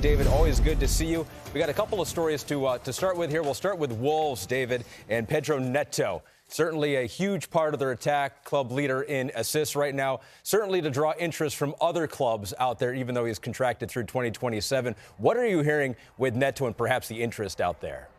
David, always good to see you. We got a couple of stories to start with here. We'll start with Wolves, David, and Pedro Neto. Certainly a huge part of their attack, club leader in assists right now. Certainly to draw interest from other clubs out there, even though he's contracted through 2027. What are you hearing with Neto and perhaps the interest out there?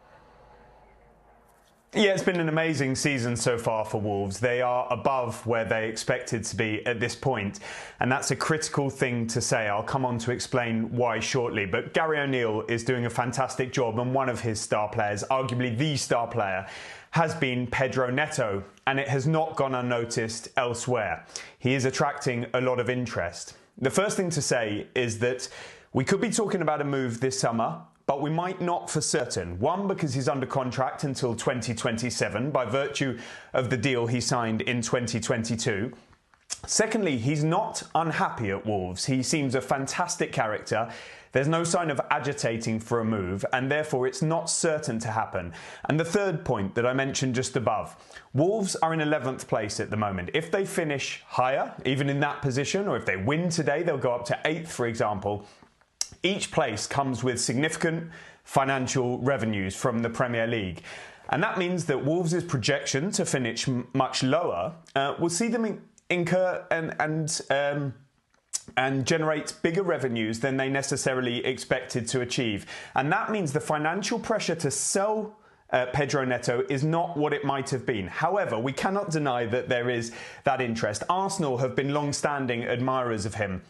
Yeah, it's been an amazing season so far for Wolves. They are above where they expected to be at this point, and that's a critical thing to say. I'll come on to explain why shortly, but Gary O'Neill is doing a fantastic job, and one of his star players, arguably the star player, has been Pedro Neto, and it has not gone unnoticed elsewhere. He is attracting a lot of interest. The first thing to say is that we could be talking about a move this summer, but we might not for certain. One, because he's under contract until 2027 by virtue of the deal he signed in 2022. Secondly, he's not unhappy at Wolves. He seems a fantastic character. There's no sign of agitating for a move, and therefore it's not certain to happen. And the third point that I mentioned just above, Wolves are in 11th place at the moment. If they finish higher, even in that position, or if they win today, they'll go up to 8th, for example. Each place comes with significant financial revenues from the Premier League. And that means that Wolves' projection to finish much lower will see them incur and generate bigger revenues than they necessarily expected to achieve. And that means the financial pressure to sell Pedro Neto is not what it might have been. However, we cannot deny that there is that interest. Arsenal have been long-standing admirers of him.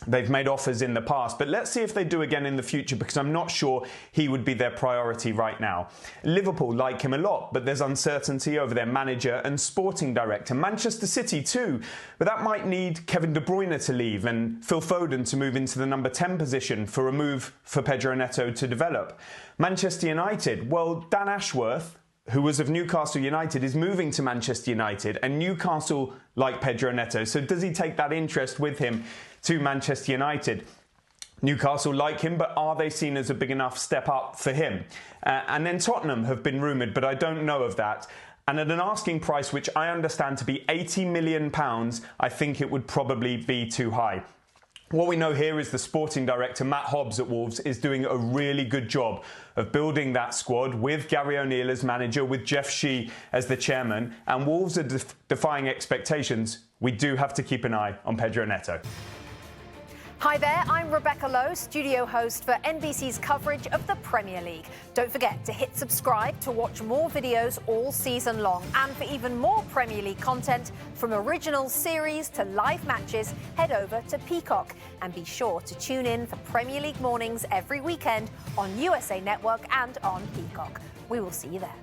They've made offers in the past, but let's see if they do again in the future, because I'm not sure he would be their priority right now. Liverpool like him a lot, but there's uncertainty over their manager and sporting director. Manchester City too, but that might need Kevin De Bruyne to leave and Phil Foden to move into the number 10 position for a move for Pedro Neto to develop. Manchester United, well, Dan Ashworth, who was of Newcastle United, is moving to Manchester United, and Newcastle like Pedro Neto. So does he take that interest with him to Manchester United? Newcastle like him, but are they seen as a big enough step up for him? And then Tottenham have been rumoured, but I don't know of that. And at an asking price, which I understand to be £80 million, I think it would probably be too high. What we know here is the sporting director, Matt Hobbs at Wolves, is doing a really good job of building that squad with Gary O'Neill as manager, with Jeff Shee as the chairman, and Wolves are defying expectations. We do have to keep an eye on Pedro Neto. Hi there, I'm Rebecca Lowe, studio host for NBC's coverage of the Premier League. Don't forget to hit subscribe to watch more videos all season long. And for even more Premier League content, from original series to live matches, head over to Peacock. And be sure to tune in for Premier League mornings every weekend on USA Network and on Peacock. We will see you there.